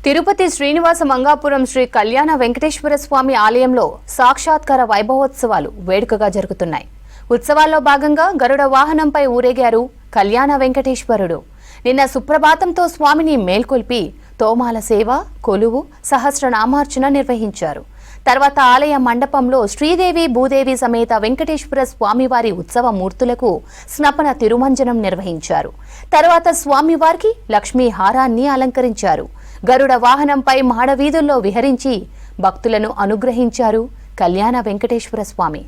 తిరుపతి శ్రీనివాస మంగాపురం శ్రీ కళ్యాణ వెంకటేశ్వర స్వామి ఆలయంలో సాక్షాత్కార వైభవోత్సవాలు వేడుకగా జరుగుతున్నాయి. ఉత్సవాల్లో భాగంగా గరుడ వాహనంపై ఊరేగారు కళ్యాణ వెంకటేశ్వరుడు. నిన్న సుప్రభాతంతో స్వామిని మేల్కొల్పి తోమాల సేవ, కొలువు, సహస్రనామార్చన నిర్వహించారు. తర్వాత ఆలయ మండపంలో శ్రీదేవి భూదేవి సమేత వెంకటేశ్వర స్వామివారి ఉత్సవ మూర్తులకు స్నపన తిరుమంజనం నిర్వహించారు. తర్వాత స్వామివారికి లక్ష్మీ హారాన్ని అలంకరించారు. గరుడ వాహనంపై మాడవీధుల్లో విహరించి భక్తులను అనుగ్రహించారు కళ్యాణ వెంకటేశ్వర స్వామి.